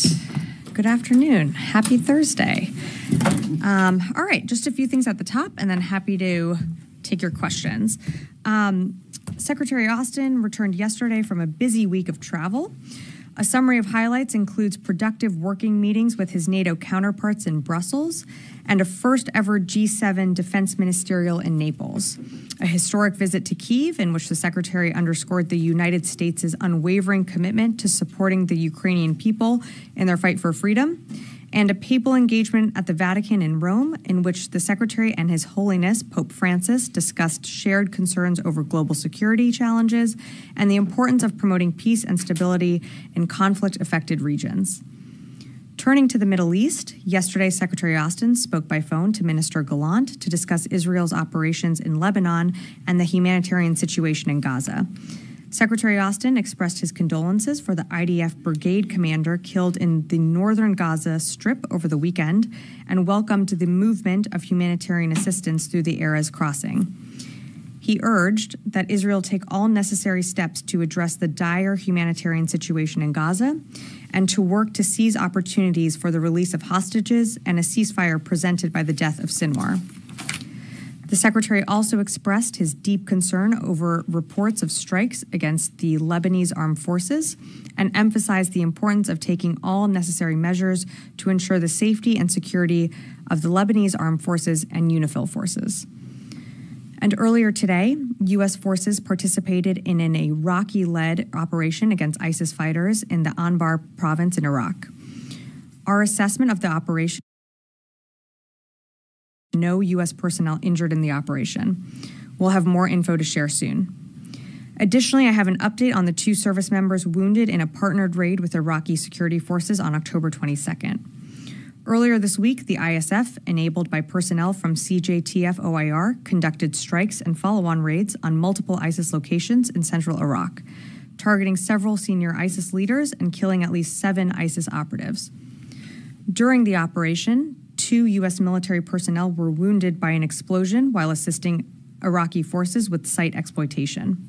right. Good afternoon. Happy Thursday. All right, just a few things at the top, and then happy to take your questions. Secretary Austin returned yesterday from a busy week of travel. A summary of highlights includes productive working meetings with his NATO counterparts in Brussels and a first-ever G7 defense ministerial in Naples. A historic visit to Kyiv in which the Secretary underscored the United States' unwavering commitment to supporting the Ukrainian people in their fight for freedom, and a papal engagement at the Vatican in Rome in which the Secretary and His Holiness Pope Francis discussed shared concerns over global security challenges and the importance of promoting peace and stability in conflict-affected regions. Turning to the Middle East, yesterday Secretary Austin spoke by phone to Minister Gallant to discuss Israel's operations in Lebanon and the humanitarian situation in Gaza. Secretary Austin expressed his condolences for the IDF brigade commander killed in the northern Gaza Strip over the weekend and welcomed the movement of humanitarian assistance through the Erez crossing. He urged that Israel take all necessary steps to address the dire humanitarian situation in Gaza and to work to seize opportunities for the release of hostages and a ceasefire presented by the death of Sinwar. The Secretary also expressed his deep concern over reports of strikes against the Lebanese armed forces and emphasized the importance of taking all necessary measures to ensure the safety and security of the Lebanese armed forces and UNIFIL forces. And earlier today, U.S. forces participated in an Iraqi-led operation against ISIS fighters in the Anbar province in Iraq. Our assessment of the operation: no U.S. personnel injured in the operation. We'll have more info to share soon. Additionally, I have an update on the 2 service members wounded in a partnered raid with Iraqi security forces on October 22nd. Earlier this week, the ISF, enabled by personnel from CJTF OIR, conducted strikes and follow-on raids on multiple ISIS locations in central Iraq, targeting several senior ISIS leaders and killing at least 7 ISIS operatives. During the operation, 2 U.S. military personnel were wounded by an explosion while assisting Iraqi forces with site exploitation.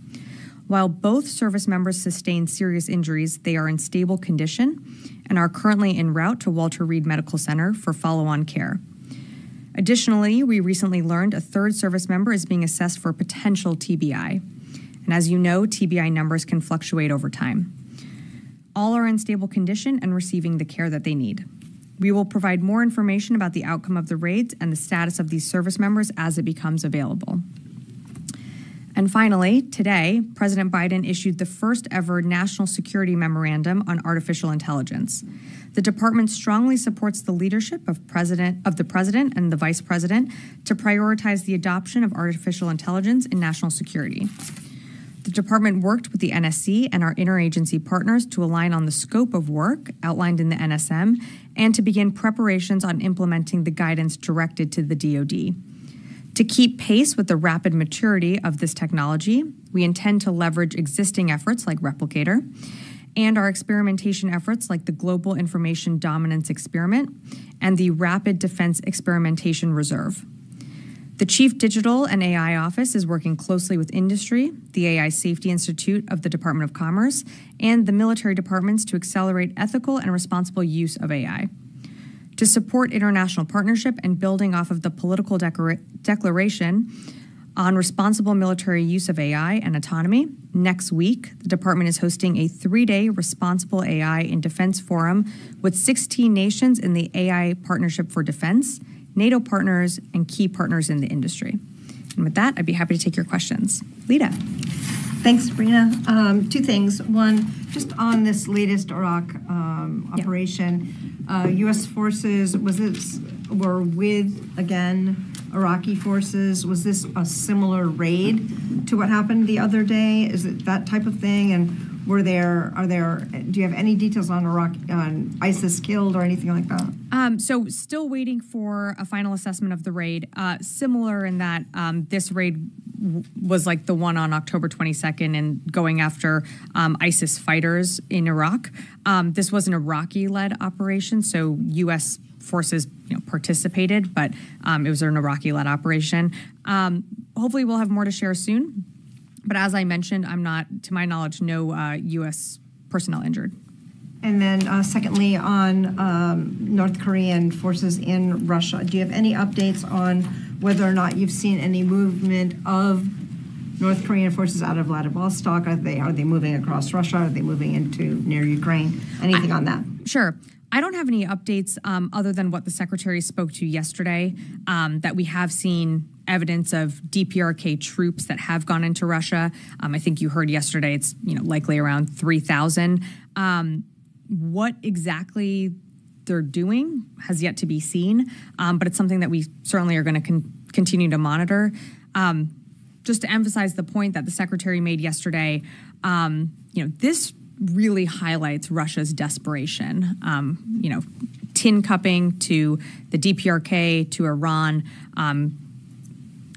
While both service members sustained serious injuries, they are in stable condition and are currently en route to Walter Reed Medical Center for follow-on care. Additionally, we recently learned a 3rd service member is being assessed for potential TBI. And as you know, TBI numbers can fluctuate over time. All are in stable condition and receiving the care that they need. We will provide more information about the outcome of the raids and the status of these service members as it becomes available. And finally, today, President Biden issued the first ever National Security Memorandum on Artificial Intelligence. The department strongly supports the leadership of the President and the Vice President to prioritize the adoption of artificial intelligence in national security. The department worked with the NSC and our interagency partners to align on the scope of work outlined in the NSM and to begin preparations on implementing the guidance directed to the DoD. To keep pace with the rapid maturity of this technology, we intend to leverage existing efforts like Replicator and our experimentation efforts like the Global Information Dominance Experiment and the Rapid Defense Experimentation Reserve. The Chief Digital and AI Office is working closely with industry, the AI Safety Institute of the Department of Commerce, and the military departments to accelerate ethical and responsible use of AI. To support international partnership and building off of the political declaration on responsible military use of AI and autonomy, next week, the department is hosting a 3-day Responsible AI in Defense Forum with 16 nations in the AI Partnership for Defense, NATO partners, and key partners in the industry. And with that, I'd be happy to take your questions. Lita. Thanks, Sabrina. 2 things. One, just on this latest Iraq operation, U.S. forces were with, again, Iraqi forces. Was this a similar raid to what happened the other day? Is it that type of thing? And do you have any details on ISIS killed or anything like that? So still waiting for a final assessment of the raid. Similar in that this raid was like the one on October 22nd and going after ISIS fighters in Iraq. This was an Iraqi-led operation, so U.S. forces participated, but it was an Iraqi-led operation. Hopefully we'll have more to share soon. But as I mentioned, I'm not, to my knowledge, no U.S. personnel injured. And then secondly, on North Korean forces in Russia, do you have any updates on whether or not you've seen any movement of North Korean forces out of Vladivostok? Are they moving across Russia? Are they moving into near Ukraine? Anything on that? Sure. I don't have any updates other than what the Secretary spoke to yesterday, that we have seen evidence of DPRK troops that have gone into Russia. I think you heard yesterday it's likely around 3,000. What exactly they're doing has yet to be seen, but it's something that we certainly are going to continue to monitor. Just to emphasize the point that the Secretary made yesterday, this really highlights Russia's desperation. Tin cupping to the DPRK, to Iran,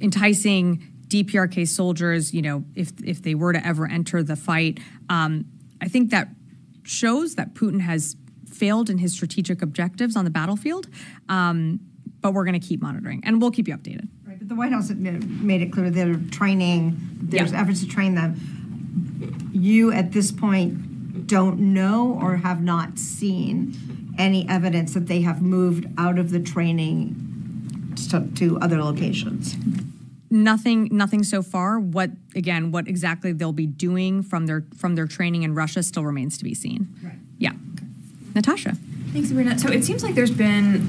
enticing DPRK soldiers, if they were to ever enter the fight. I think that shows that Putin has failed in his strategic objectives on the battlefield, but we're going to keep monitoring, and we'll keep you updated. Right, but the White House made it clear they're training, there's efforts to train them. You, at this point, don't know or have not seen any evidence that they have moved out of the training to other locations? Nothing so far. What exactly they'll be doing from their training in Russia still remains to be seen. Right. Yeah. Natasha. Thanks, Sabrina. So it seems like there's been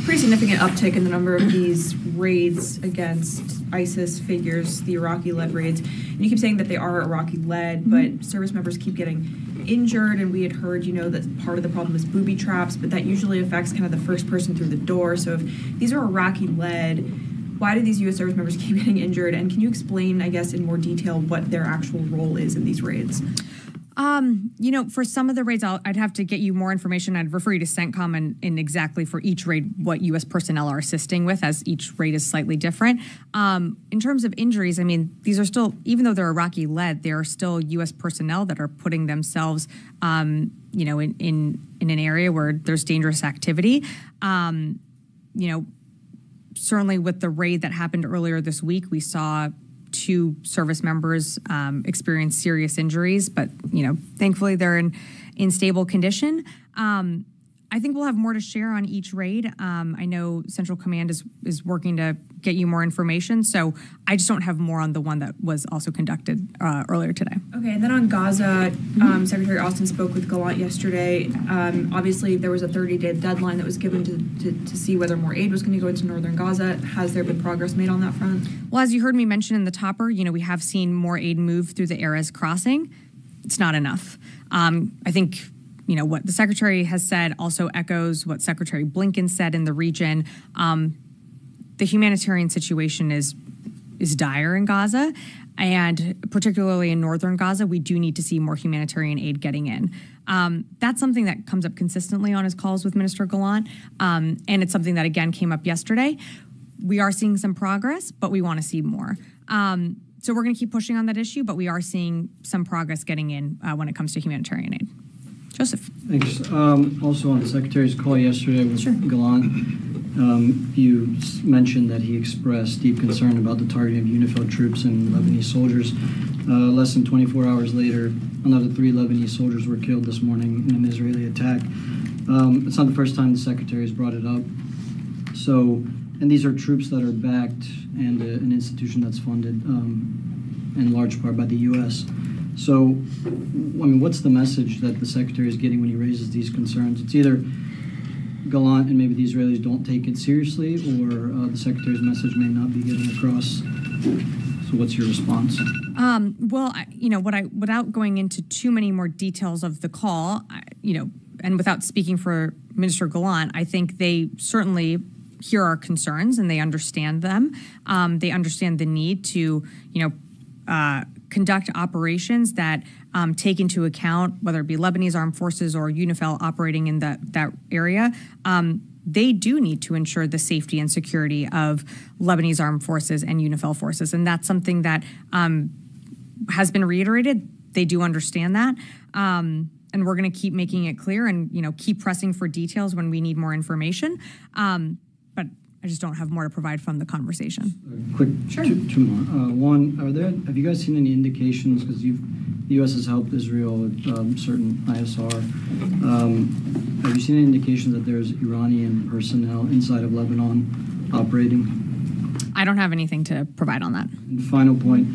pretty significant uptick in the number of these raids against ISIS figures, the Iraqi-led raids. And you keep saying that they are Iraqi-led, but service members keep getting injured, and we had heard, that part of the problem is booby traps, but that usually affects kind of the first person through the door. So if these are Iraqi-led, why do these U.S. service members keep getting injured? And can you explain, I guess, in more detail what their actual role is in these raids? For some of the raids, I'd have to get you more information. I'd refer you to CENTCOM and exactly for each raid what U.S. personnel are assisting with, as each raid is slightly different. In terms of injuries, these are still, even though they're Iraqi-led, they are still U.S. personnel that are putting themselves, in an area where there's dangerous activity. Certainly with the raid that happened earlier this week, we saw 2 service members experience serious injuries, but thankfully they're in stable condition. I think we'll have more to share on each raid. I know Central Command is working to get you more information, so I just don't have more on the one that was also conducted earlier today. Okay, and then on Gaza, Secretary Austin spoke with Gallant yesterday. Obviously, there was a 30-day deadline that was given to see whether more aid was going to go into northern Gaza. Has there been progress made on that front? Well, as you heard me mention in the topper, we have seen more aid move through the Erez crossing. It's not enough. I think what the Secretary has said also echoes what Secretary Blinken said in the region. The humanitarian situation is dire in Gaza, and particularly in northern Gaza, we do need to see more humanitarian aid getting in. That's something that comes up consistently on his calls with Minister Gallant, and it's something that, again, came up yesterday. We are seeing some progress, but we want to see more. So we're going to keep pushing on that issue, but we are seeing some progress getting in when it comes to humanitarian aid. Joseph. Thanks. Also on the Secretary's call yesterday with Gallant, you mentioned that he expressed deep concern about the targeting of UNIFIL troops and Lebanese soldiers. Less than 24 hours later, another 3 Lebanese soldiers were killed this morning in an Israeli attack. It's not the first time the Secretary has brought it up. So, and these are troops that are backed and an institution that's funded in large part by the U.S. So, what's the message that the Secretary is getting when he raises these concerns? It's either Gallant and maybe the Israelis don't take it seriously, or the Secretary's message may not be getting across. So what's your response? Without going into too many more details of the call, and without speaking for Minister Gallant, I think they certainly hear our concerns and they understand them. They understand the need to, conduct operations that take into account whether it be Lebanese armed forces or UNIFIL operating in that area. They do need to ensure the safety and security of Lebanese armed forces and UNIFIL forces, and that's something that has been reiterated. They do understand that, and we're going to keep making it clear and keep pressing for details when we need more information. But I just don't have more to provide from the conversation. Quick, sure. Two more. One, have you guys seen any indications, because you've the U.S. has helped Israel with certain ISR. Have you seen any indications that there's Iranian personnel inside of Lebanon operating? I don't have anything to provide on that. And final point,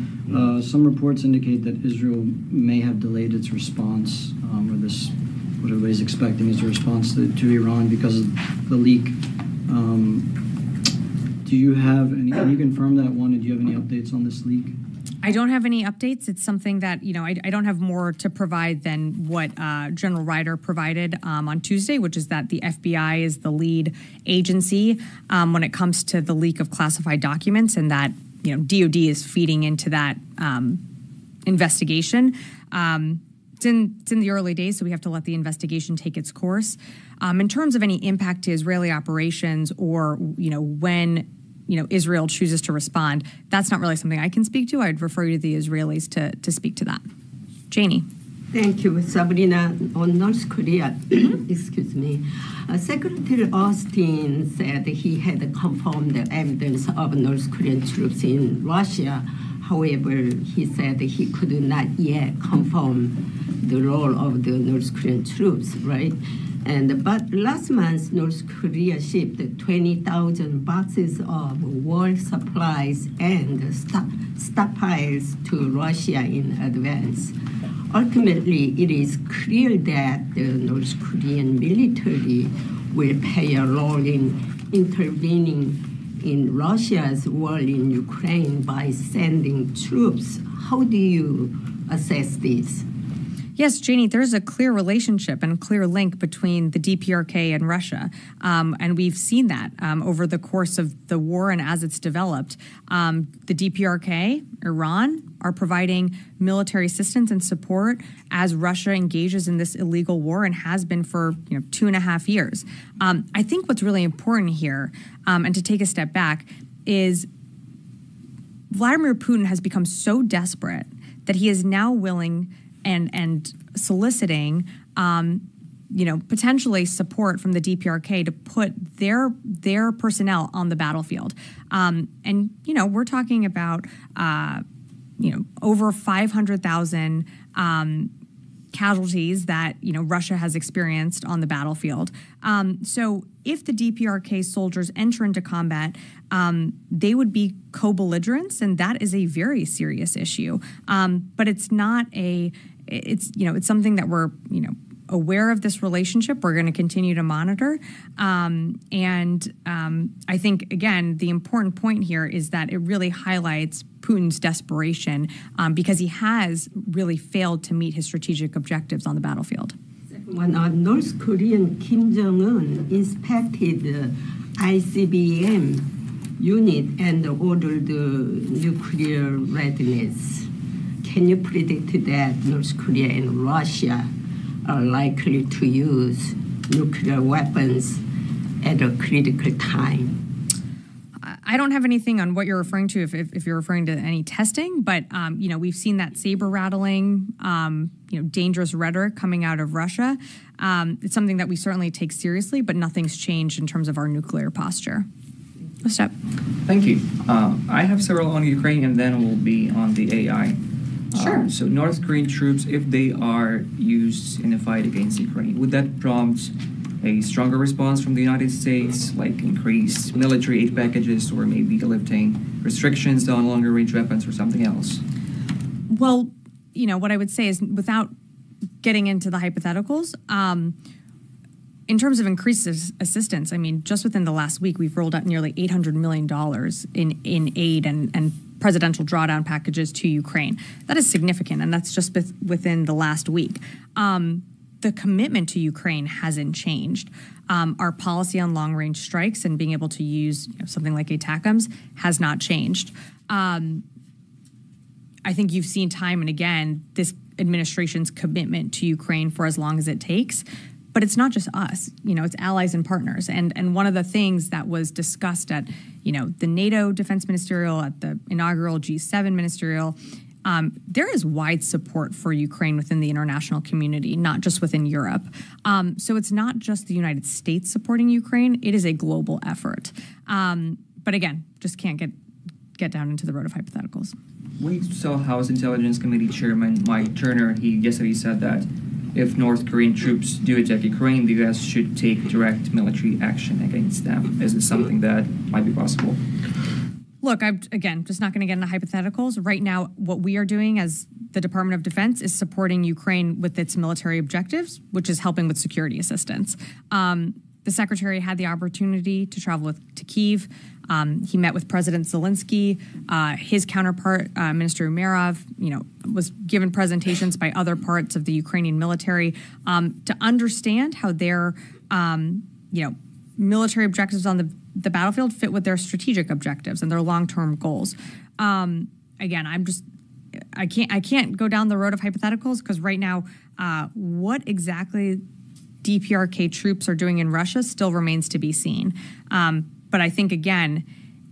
some reports indicate that Israel may have delayed its response, or this, what everybody's expecting is a response to Iran because of the leak. Do you have any, can you confirm that one, and do you have any updates on this leak? I don't have any updates. It's something that, I don't have more to provide than what General Ryder provided on Tuesday, which is that the FBI is the lead agency when it comes to the leak of classified documents, and that, DOD is feeding into that investigation. It's in the early days, so we have to let the investigation take its course. In terms of any impact to Israeli operations or, when Israel chooses to respond, that's not really something I can speak to. I'd refer you to the Israelis to speak to that. Janie. Thank you, Sabrina. On North Korea, excuse me, Secretary Austin said he had confirmed the evidence of North Korean troops in Russia. However, he said he could not yet confirm the role of the North Korean troops, right? But last month, North Korea shipped 20,000 boxes of war supplies and stockpiles to Russia in advance. Ultimately, it is clear that the North Korean military will play a role in intervening in Russia's war in Ukraine by sending troops. How do you assess this? Yes, Janie, there's a clear relationship and a clear link between the DPRK and Russia. And we've seen that over the course of the war and as it's developed. The DPRK, Iran, are providing military assistance and support as Russia engages in this illegal war and has been for 2.5 years. I think what's really important here, and to take a step back, is Vladimir Putin has become so desperate that he is now willing and soliciting, potentially support from the DPRK to put their personnel on the battlefield. We're talking about, over 500,000 casualties that, Russia has experienced on the battlefield. So if the DPRK soldiers enter into combat, they would be co-belligerents, and that is a very serious issue. But it's not it's something that we're, aware of this relationship. We're going to continue to monitor. I think, again, the important point here is that it really highlights Putin's desperation because he has really failed to meet his strategic objectives on the battlefield. When North Korean Kim Jong-un inspected the ICBM unit and ordered nuclear readiness, can you predict that North Korea and Russia are likely to use nuclear weapons at a critical time? I don't have anything on what you're referring to, if you're referring to any testing, but, we've seen that saber rattling, dangerous rhetoric coming out of Russia. It's something that we certainly take seriously, but nothing's changed in terms of our nuclear posture. What's up? Thank you. I have several on Ukraine, and then we'll be on the AI. Sure. So North Korean troops, if they are used in a fight against Ukraine, would that prompt a stronger response from the United States, like increased military aid packages or maybe lifting restrictions on longer-range weapons or something else? Well, what I would say is, without getting into the hypotheticals, in terms of increased assistance, just within the last week, we've rolled out nearly $800 million in aid and presidential drawdown packages to Ukraine. That is significant, and that's just within the last week. The commitment to Ukraine hasn't changed. Our policy on long-range strikes and being able to use something like ATACMS has not changed. I think you've seen time and again this administration's commitment to Ukraine for as long as it takes. But it's not just us, it's allies and partners. And one of the things that was discussed at, the NATO Defense Ministerial, at the inaugural G7 Ministerial, there is wide support for Ukraine within the international community, not just within Europe. So it's not just the United States supporting Ukraine, it is a global effort. But again, just can't get get down into the road of hypotheticals. We saw House Intelligence Committee Chairman Mike Turner. He yesterday said that if North Korean troops do attack Ukraine, the U.S. should take direct military action against them. Is this something that might be possible? Look, I'm, again, just not going to get into hypotheticals. Right now, what we are doing as the Department of Defense is supporting Ukraine with its military objectives, which is helping with security assistance. The Secretary had the opportunity to travel to Kyiv. He met with President Zelensky. His counterpart, Minister Umerov, was given presentations by other parts of the Ukrainian military to understand how their, military objectives on the battlefield fit with their strategic objectives and their long-term goals. Again, I can't go down the road of hypotheticals because right now, what exactly DPRK troops are doing in Russia still remains to be seen. But I think, again,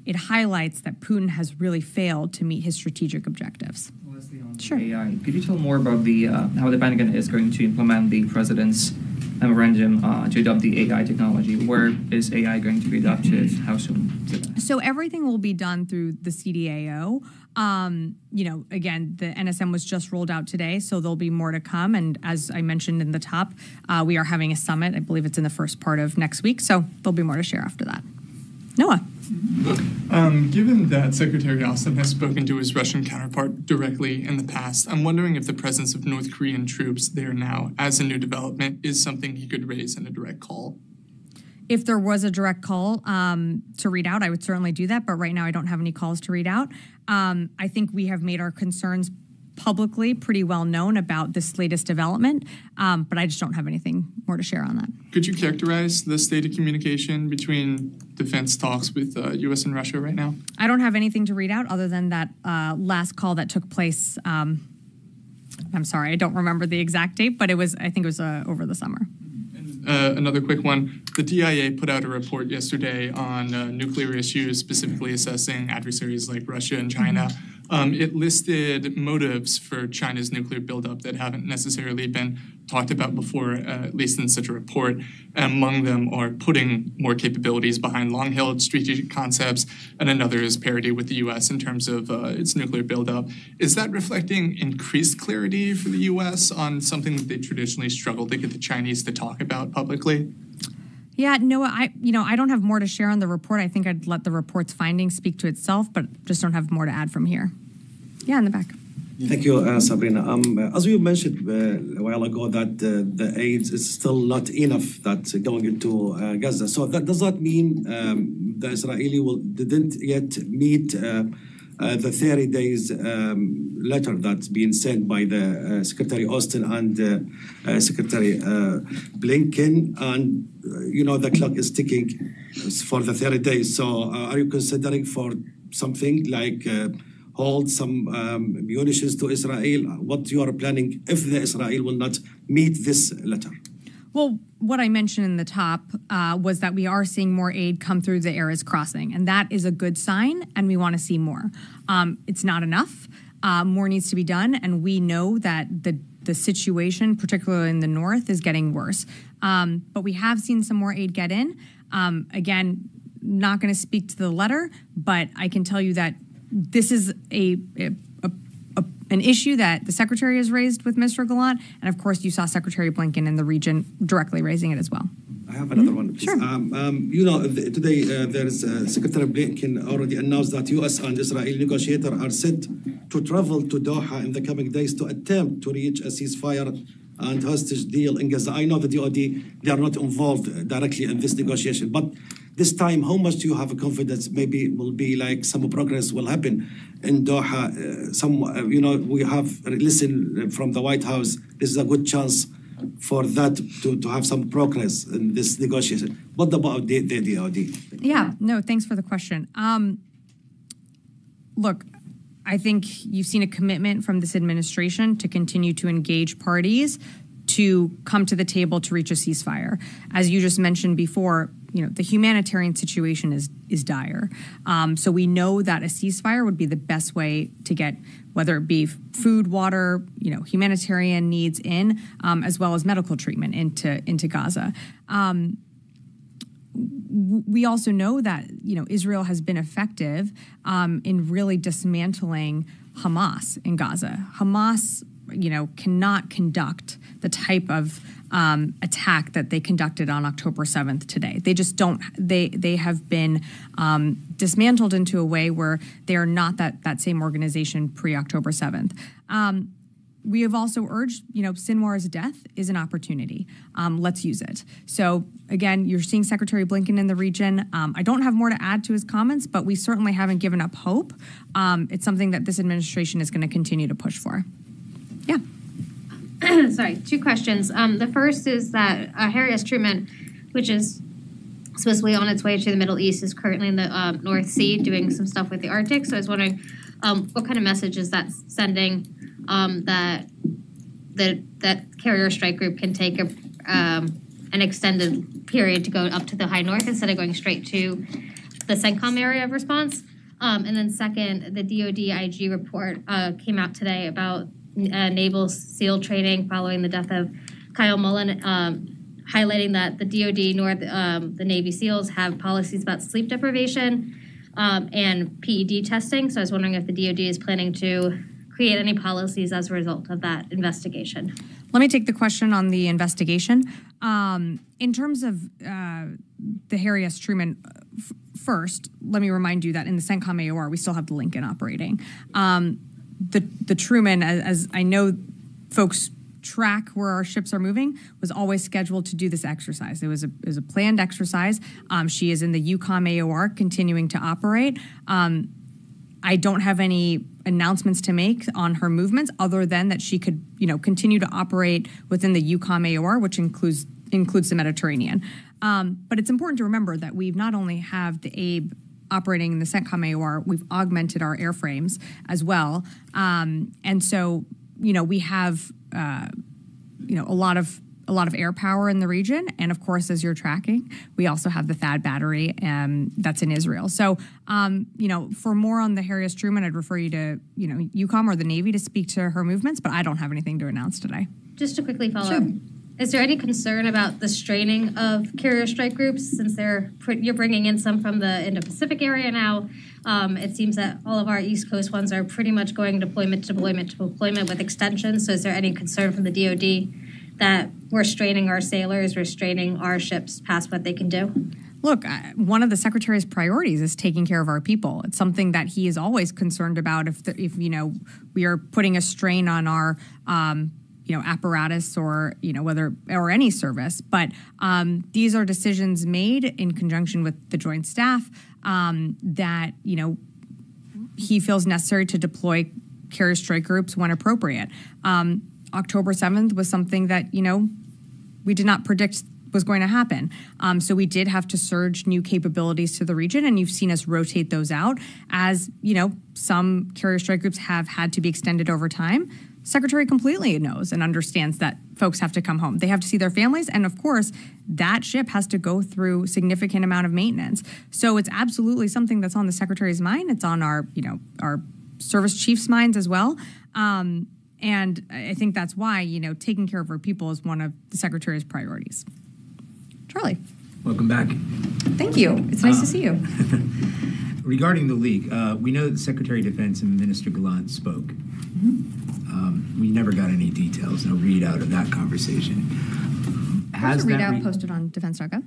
it highlights that Putin has really failed to meet his strategic objectives. Sure. AI. Could you tell more about how the Pentagon is going to implement the president's memorandum to adopt the AI technology? Where is AI going to be adopted? How soon? So everything will be done through the CDAO. Again, the NSM was just rolled out today, so there'll be more to come. And as I mentioned in the top, we are having a summit. I believe it's in the first part of next week, so there'll be more to share after that. Noah. Given that Secretary Austin has spoken to his Russian counterpart directly in the past, I'm wondering if the presence of North Korean troops there now as a new development is something he could raise in a direct call. If there was a direct call to read out, I would certainly do that. But right now, I don't have any calls to read out. I think we have made our concerns publicly pretty well known about this latest development, but I just don't have anything more to share on that. Could you characterize the state of communication between defense talks with U.S. and Russia right now? I don't have anything to read out other than that last call that took place. I'm sorry, I don't remember the exact date, but I think it was over the summer. Another quick one. The DIA put out a report yesterday on nuclear issues, specifically assessing adversaries like Russia and China. It listed motives for China's nuclear buildup that haven't necessarily been talked about before, at least in such a report. Among them are putting more capabilities behind long-held strategic concepts, and another is parity with the U.S. in terms of its nuclear buildup. Is that reflecting increased clarity for the U.S. on something that they traditionally struggle to get the Chinese to talk about publicly? Yeah, Noah, I don't have more to share on the report. I think I'd let the report's findings speak to itself, but just don't have more to add from here. Yeah, in the back. Thank you, Sabrina. As you mentioned a while ago, that the aid is still not enough that's going into Gaza. So that does not mean the Israeli didn't yet meet the 30 days letter that's being sent by the Secretary Austin and Secretary Blinken, and the clock is ticking for the 30 days. So are you considering for something like hold some munitions to Israel? What you are planning if the Israel will not meet this letter? Well, what I mentioned in the top was that we are seeing more aid come through the Erez crossing, and that is a good sign, and we want to see more. It's not enough. More needs to be done, and we know that the situation, particularly in the north, is getting worse. But we have seen some more aid get in. Again, not going to speak to the letter, but I can tell you that this is an issue that the Secretary has raised with Mr. Gallant, and of course you saw Secretary Blinken in the region directly raising it as well. I have another one, please. Sure. Today there is Secretary Blinken already announced that U.S. and Israel negotiators are set to travel to Doha in the coming days to attempt to reach a ceasefire and hostage deal in Gaza. I know the DOD, they are not involved directly in this negotiation, but this time, how much do you have confidence maybe will be like some progress will happen in Doha? We have listened from the White House. This is a good chance for that to have some progress in this negotiation. What about the DOD? Yeah, no, thanks for the question. Look, I think you've seen a commitment from this administration to continue to engage parties to come to the table to reach a ceasefire. As you just mentioned before, the humanitarian situation is dire. So we know that a ceasefire would be the best way to get, whether it be food, water, humanitarian needs in, as well as medical treatment into Gaza. we also know that, Israel has been effective in really dismantling Hamas in Gaza. Hamas, cannot conduct the type of attack that they conducted on October 7th today. They just don't. They have been dismantled into a way where they are not that same organization pre-October 7th. We have also urged, Sinwar's death is an opportunity. Let's use it. So again, you're seeing Secretary Blinken in the region. I don't have more to add to his comments, but we certainly haven't given up hope. It's something that this administration is going to continue to push for. Yeah. Sorry, two questions. The first is that Harry S. Truman, which is supposedly on its way to the Middle East, is currently in the North Sea doing some stuff with the Arctic. So I was wondering what kind of message is that sending that carrier strike group can take an extended period to go up to the high north instead of going straight to the CENTCOM area of response. And then second, the DoD IG report came out today about naval SEAL training following the death of Kyle Mullen, highlighting that the DoD nor the Navy SEALs have policies about sleep deprivation and PED testing. So I was wondering if the DoD is planning to create any policies as a result of that investigation. Let me take the question on the investigation. In terms of the Harry S. Truman, first, let me remind you that in the CENTCOM AOR, we still have the Lincoln operating. The Truman, as I know folks track where our ships are moving, was always scheduled to do this exercise. It was a planned exercise. She is in the UCOM AOR continuing to operate. I don't have any announcements to make on her movements other than that she could, continue to operate within the UCOM AOR, which includes the Mediterranean. But it's important to remember that we've not only have the ABE operating in the CENTCOM AOR, we've augmented our airframes as well. And so, we have, a lot of air power in the region. And of course, as you're tracking, we also have the THAAD battery that's in Israel. So, for more on the Harry S. Truman, I'd refer you to, UCOM or the Navy to speak to her movements, but I don't have anything to announce today. Just to quickly follow up, is there any concern about the straining of carrier strike groups since you're bringing in some from the Indo-Pacific area now? It seems that all of our East Coast ones are pretty much going deployment to deployment with extensions. So is there any concern from the DoD that we're straining our sailors, we're straining our ships past what they can do? Look, one of the Secretary's priorities is taking care of our people. It's something that he is always concerned about if we are putting a strain on our apparatus or or any service. But these are decisions made in conjunction with the Joint Staff that he feels necessary to deploy carrier strike groups when appropriate. October 7th was something that, we did not predict was going to happen. So we did have to surge new capabilities to the region, and you've seen us rotate those out as, some carrier strike groups have had to be extended over time. Secretary completely knows and understands that folks have to come home. They have to see their families, and of course, that ship has to go through significant amount of maintenance. So it's absolutely something that's on the Secretary's mind. It's on our service chiefs' minds as well. And I think that's why, taking care of our people is one of the Secretary's priorities. Charlie. Welcome back. Thank you. It's nice to see you. Regarding the leak, we know that Secretary of Defense and Minister Gallant spoke. We never got any details, no readout of that conversation. There's a readout posted on Defense.gov.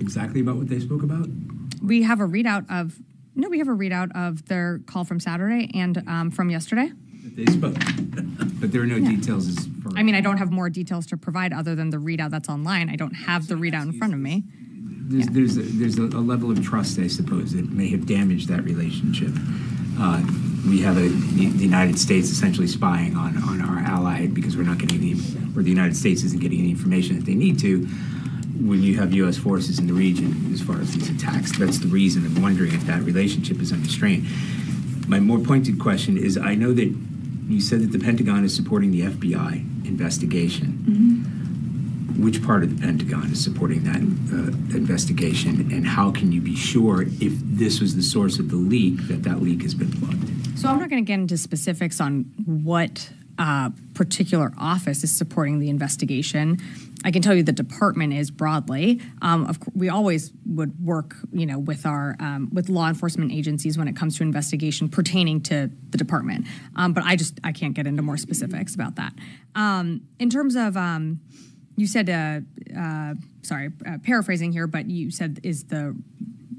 Exactly about what they spoke about? We have a readout of their call from Saturday and from yesterday. They spoke, but there are no details as far. I mean, I don't have more details to provide other than the readout that's online. I don't have the readout in front of me. There's a level of trust, I suppose, that may have damaged that relationship. We have the United States essentially spying on our ally because we're not getting or the United States isn't getting the information that they need to. When you have U.S. forces in the region as far as these attacks, that's the reason I'm wondering if that relationship is under strain. My more pointed question is, I know that you said that the Pentagon is supporting the FBI investigation. Mm-hmm. Which part of the Pentagon is supporting that investigation, and how can you be sure if this was the source of the leak that leak has been plugged? So I'm not going to get into specifics on what particular office is supporting the investigation. I can tell you the department is broadly. We always would work, with our with law enforcement agencies when it comes to investigation pertaining to the department. But I can't get into more specifics about that. In terms of, you said, paraphrasing here, but you said is the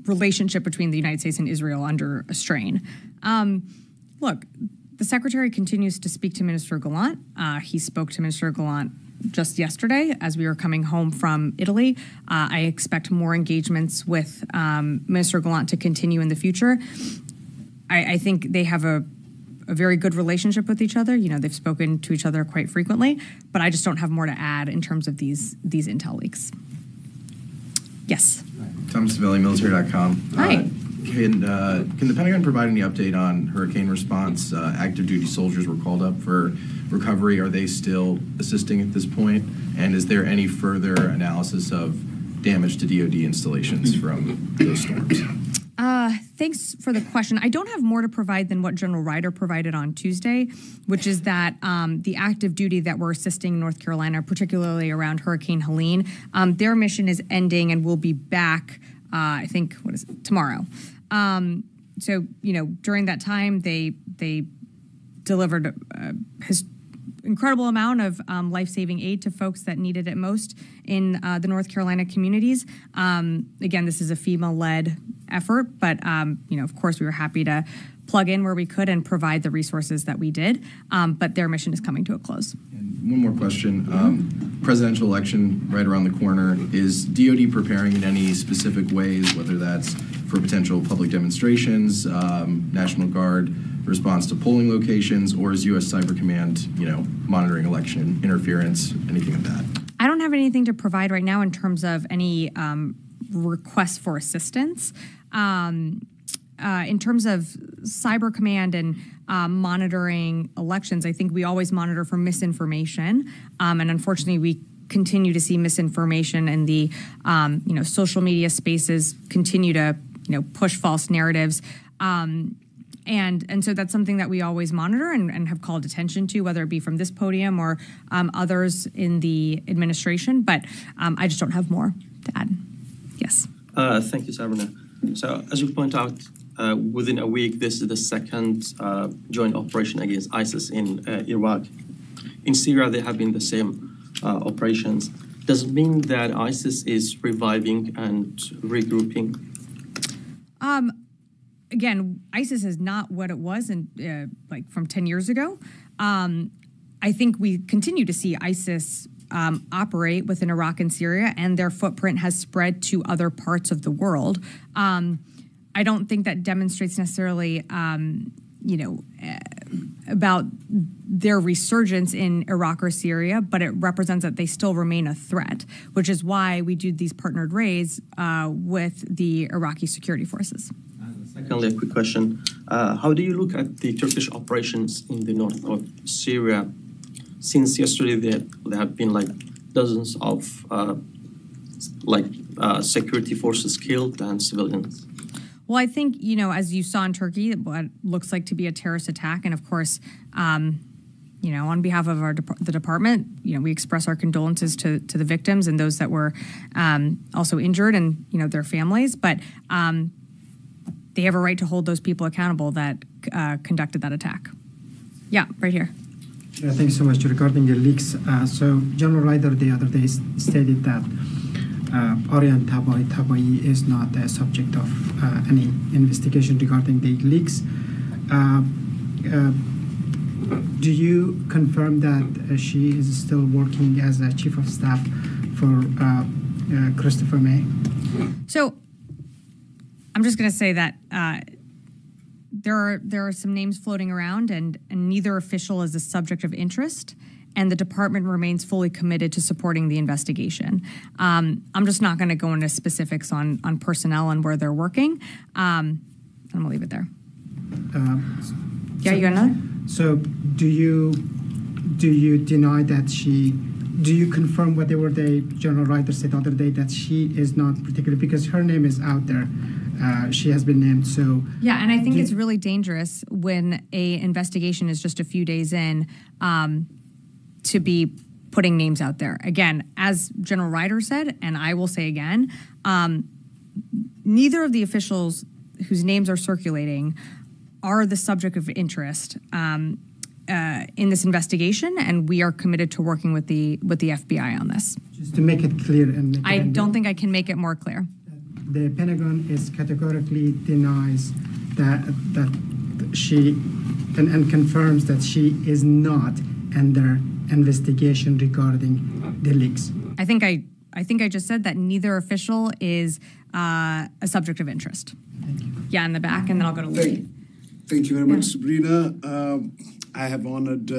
relationship between the United States and Israel under a strain. Look, the Secretary continues to speak to Minister Gallant. He spoke to Minister Gallant just yesterday as we were coming home from Italy. I expect more engagements with Minister Gallant to continue in the future. I think they have a very good relationship with each other. They've spoken to each other quite frequently, but I just don't have more to add in terms of these intel leaks. Yes. Tom Savelli, military.com. Hi. Can the Pentagon provide any update on hurricane response? Active duty soldiers were called up for recovery. Are they still assisting at this point? And is there any further analysis of damage to DoD installations from those storms? Thanks for the question. I don't have more to provide than what General Ryder provided on Tuesday, which is that the active duty that we're assisting North Carolina, particularly around Hurricane Helene, their mission is ending and will be back, I think, tomorrow. So, during that time, they delivered his incredible amount of life-saving aid to folks that needed it most in the North Carolina communities. Again, this is a FEMA-led effort, but, of course, we were happy to plug in where we could and provide the resources that we did, but their mission is coming to a close. And one more question. Presidential election right around the corner. Is DoD preparing in any specific ways, whether that's for potential public demonstrations, National Guard response to polling locations, or is U.S. Cyber Command, monitoring election interference, anything of that? I don't have anything to provide right now in terms of any requests for assistance. In terms of Cyber Command and monitoring elections, I think we always monitor for misinformation, and unfortunately, we continue to see misinformation in the social media spaces continue to push false narratives. And so that's something that we always monitor and have called attention to, whether it be from this podium or others in the administration. But I just don't have more to add. Yes. Thank you, Sabrina. So as you point out, within a week, this is the second joint operation against ISIS in Iraq. In Syria, there have been the same operations. Does it mean that ISIS is reviving and regrouping? Again, ISIS is not what it was from 10 years ago. I think we continue to see ISIS operate within Iraq and Syria, and their footprint has spread to other parts of the world. I don't think that demonstrates necessarily, about their resurgence in Iraq or Syria, but it represents that they still remain a threat, which is why we do these partnered raids with the Iraqi security forces. Secondly, a quick question. How do you look at the Turkish operations in the north of Syria? Since yesterday, there have been dozens of security forces killed and civilians. Well, I think, as you saw in Turkey, what looks like to be a terrorist attack. And of course, on behalf of the department, we express our condolences to the victims and those that were also injured and, their families. But they have a right to hold those people accountable that conducted that attack. Yeah, right here. Yeah, thank you so much. Regarding the leaks, so General Ryder the other day stated that Aryan Tabai is not a subject of any investigation regarding the leaks. Do you confirm that she is still working as a chief of staff for Christopher May? So I'm just going to say that there are some names floating around, and neither official is a subject of interest, and the department remains fully committed to supporting the investigation. I'm just not going to go into specifics on personnel and where they're working. I'm going to leave it there. You got another? So do you deny that do you confirm whatever the General Ryder said the other day, that she is not particular, because her name is out there? She has been named, so... Yeah, and I think it's really dangerous when a investigation is just a few days in to be putting names out there. Again, as General Ryder said, and I will say again, neither of the officials whose names are circulating are the subject of interest in this investigation, and we are committed to working with the FBI on this. Just to make it clear, and I don't think I can make it more clear. The Pentagon is categorically denies that she and confirms that she is not under investigation regarding the leaks. I think I just said that neither official is a subject of interest. Thank you. Yeah, in the back, and then I'll go to Lee. Thank you very much, Sabrina. I have honored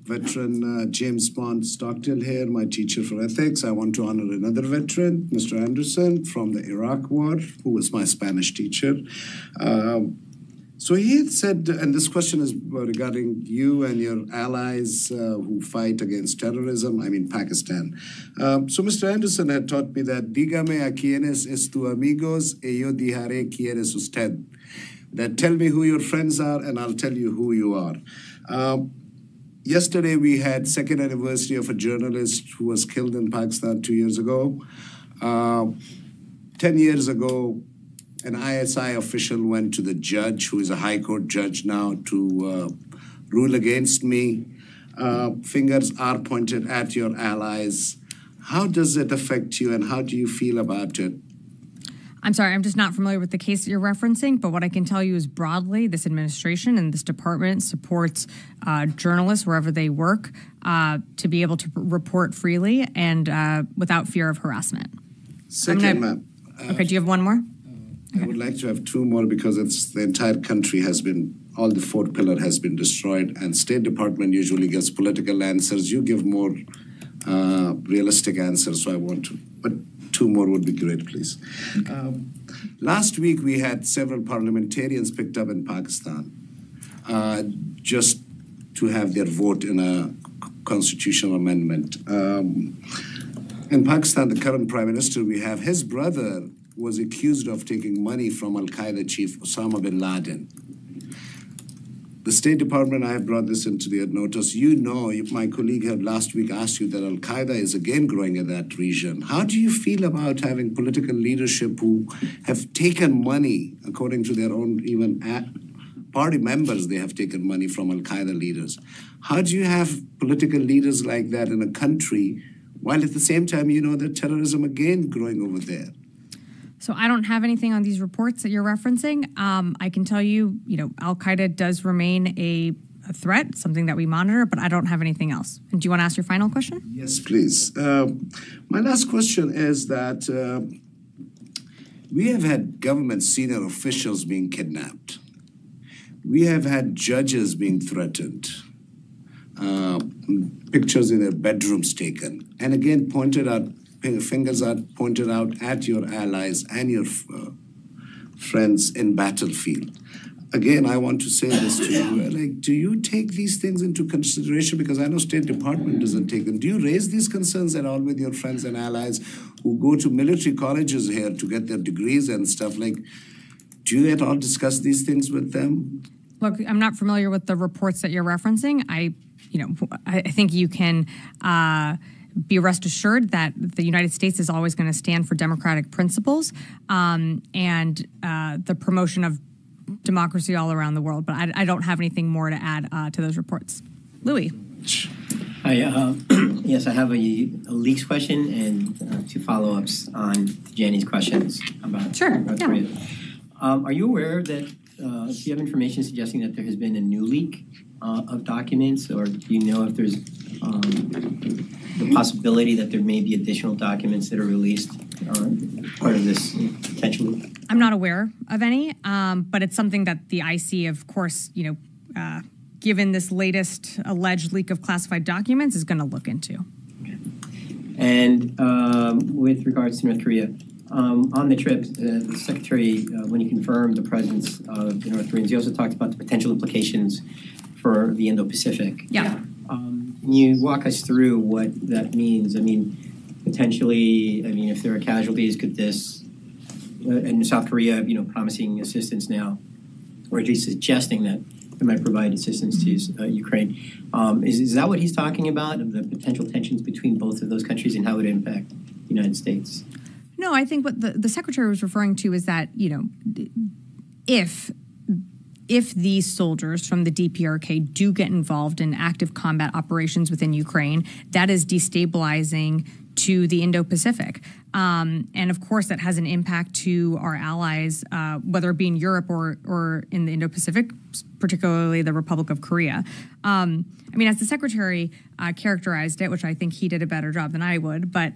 veteran James Bond Stockdale here, my teacher for ethics. I want to honor another veteran, Mr. Anderson from the Iraq War, who was my Spanish teacher. So he had said, and this question is regarding you and your allies who fight against terrorism, I mean Pakistan. So Mr. Anderson had taught me that dígame a quiénes es tu amigos y yo dijaré quién es usted. That tell me who your friends are and I'll tell you who you are. Yesterday we had second anniversary of a journalist who was killed in Pakistan 2 years ago. 10 years ago, an ISI official went to the judge, who is a high court judge now, to rule against me. Fingers are pointed at your allies. How does it affect you and how do you feel about it? I'm sorry, I'm just not familiar with the case that you're referencing, but what I can tell you is broadly, this administration and this department supports journalists wherever they work to be able to report freely and without fear of harassment. Second, ma'am. Okay, do you have one more? I would like to have two more because it's the entire country has been, all the fourth pillar has been destroyed, and State Department usually gets political answers. You give more realistic answers, so I want to, but two more would be great, please. Last week, we had several parliamentarians picked up in Pakistan just to have their vote in a constitutional amendment. In Pakistan, the current prime minister we have, his brother was accused of taking money from Al-Qaeda chief Osama bin Laden. The State Department, I have brought this into their notice. You know, my colleague had last week asked you that Al-Qaeda is again growing in that region. How do you feel about having political leadership who have taken money, according to their own even party members, they have taken money from Al-Qaeda leaders? How do you have political leaders like that in a country, while at the same time you know that terrorism again growing over there? So I don't have anything on these reports that you're referencing. I can tell you, Al-Qaeda does remain a threat, something that we monitor, but I don't have anything else. And do you want to ask your final question? Yes, please. My last question is that we have had government senior officials being kidnapped. We have had judges being threatened, pictures in their bedrooms taken, and again pointed out, fingers are pointed out at your allies and your friends in battlefield. Again, I want to say this to you. Do you take these things into consideration? Because I know State Department doesn't take them. Do you raise these concerns at all with your friends and allies who go to military colleges here to get their degrees and stuff? Do you at all discuss these things with them? Look, I'm not familiar with the reports that you're referencing. I think you can be rest assured that the United States is always going to stand for democratic principles and the promotion of democracy all around the world. But I don't have anything more to add to those reports. Louis. Hi. Yes, I have a leaks question and two follow-ups on Jenny's questions about North Korea. Are you aware that, do you have information suggesting that there has been a new leak of documents, or do you know if there's the possibility that there may be additional documents that are released part of this potentially? I'm not aware of any, but it's something that the IC, of course, given this latest alleged leak of classified documents, is going to look into. Okay. And with regards to North Korea, on the trip, the Secretary, when he confirmed the presence of the North Koreans, he also talked about the potential implications for the Indo-Pacific. Yeah. Can you walk us through what that means? I mean, potentially, if there are casualties, could this, and South Korea, promising assistance now, or at least suggesting that that might provide assistance to Ukraine. Is that what he's talking about, of the potential tensions between both of those countries and how it would impact the United States? No, I think what the secretary was referring to is that, if these soldiers from the DPRK do get involved in active combat operations within Ukraine, that is destabilizing to the Indo-Pacific. And of course, that has an impact to our allies, whether it be in Europe or in the Indo-Pacific, particularly the Republic of Korea. As the secretary characterized it, which I think he did a better job than I would, but,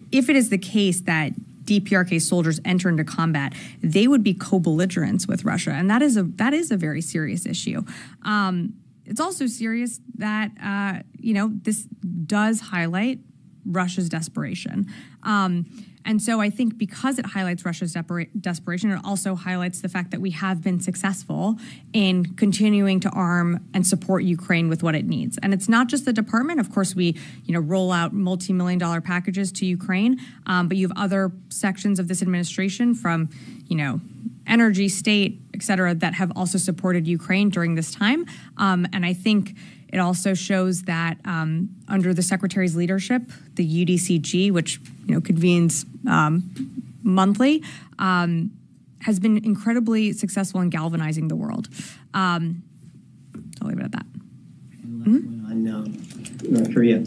if it is the case that DPRK soldiers enter into combat, they would be co-belligerents with Russia, and that is a very serious issue. It's also serious that this does highlight Russia's desperation. And so I think because it highlights Russia's desperation, it also highlights the fact that we have been successful in continuing to arm and support Ukraine with what it needs. And it's not just the department. Of course, we roll out multi-million-dollar packages to Ukraine, but you have other sections of this administration from energy, state, et cetera, that have also supported Ukraine during this time. And I think it also shows that under the secretary's leadership, the UDCG, which convenes monthly, has been incredibly successful in galvanizing the world. I'll leave it at that. On North Korea,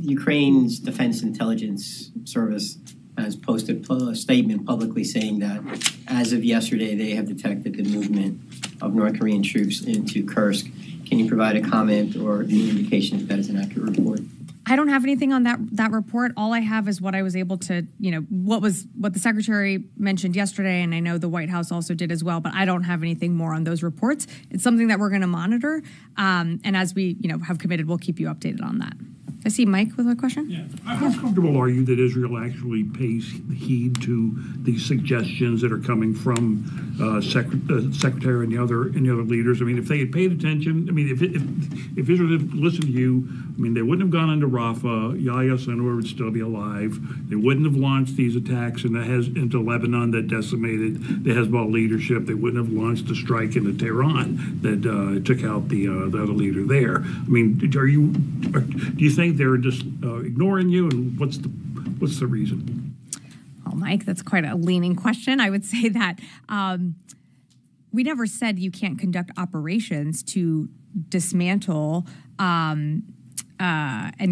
Ukraine's Defense Intelligence Service has posted a statement publicly saying that as of yesterday, they have detected the movement of North Korean troops into Kursk. Can you provide a comment or any indication if that is an accurate report? I don't have anything on that report. All I have is what I was able to, what the secretary mentioned yesterday, and I know the White House also did as well, but I don't have anything more on those reports. It's something that we're going to monitor, and as we, have committed, we'll keep you updated on that. I see Mike with a question. Yeah. How comfortable are you that Israel actually pays heed to the suggestions that are coming from Secretary and the other leaders? If they had paid attention, if Israel had listened to you, they wouldn't have gone into Rafah. Yahya Sinwar would still be alive. They wouldn't have launched these attacks into Lebanon that decimated the Hezbollah leadership. They wouldn't have launched a strike into Tehran that took out the other leader there. Do you think they're just ignoring you, and what's the reason? Well, Mike, that's quite a leaning question. I would say that we never said you can't conduct operations to dismantle and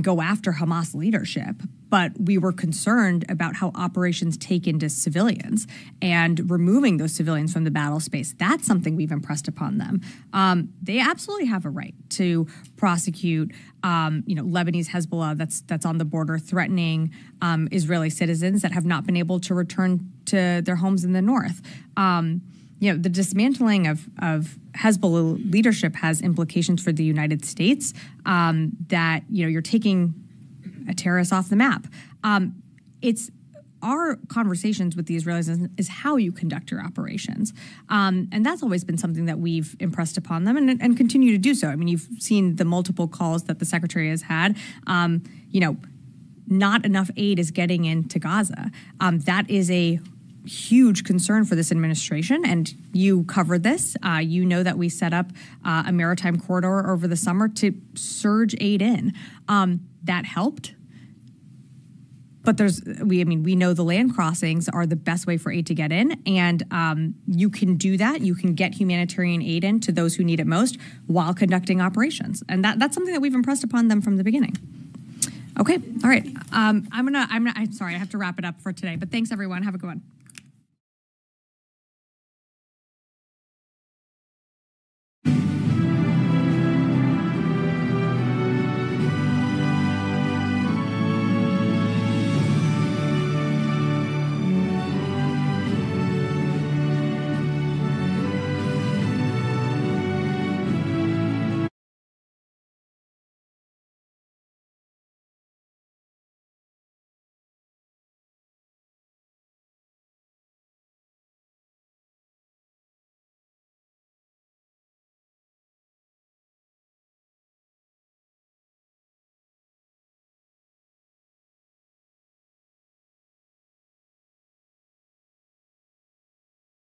go after Hamas leadership, but we were concerned about how operations take into civilians and removing those civilians from the battle space. That's something we've impressed upon them. They absolutely have a right to prosecute, Lebanese Hezbollah that's on the border threatening Israeli citizens that have not been able to return to their homes in the north. The dismantling of Hezbollah leadership has implications for the United States that, you're taking a terrorist off the map. It's our conversations with the Israelis is how you conduct your operations. And that's always been something that we've impressed upon them and continue to do so. You've seen the multiple calls that the secretary has had. Not enough aid is getting into Gaza. That is a huge concern for this administration, and you covered this. You know that we set up a maritime corridor over the summer to surge aid in. That helped. But we know the land crossings are the best way for aid to get in, and you can do that. You can get humanitarian aid in to those who need it most while conducting operations, and that's something that we've impressed upon them from the beginning. Okay, all right. I'm sorry, I have to wrap it up for today. But thanks everyone. Have a good one.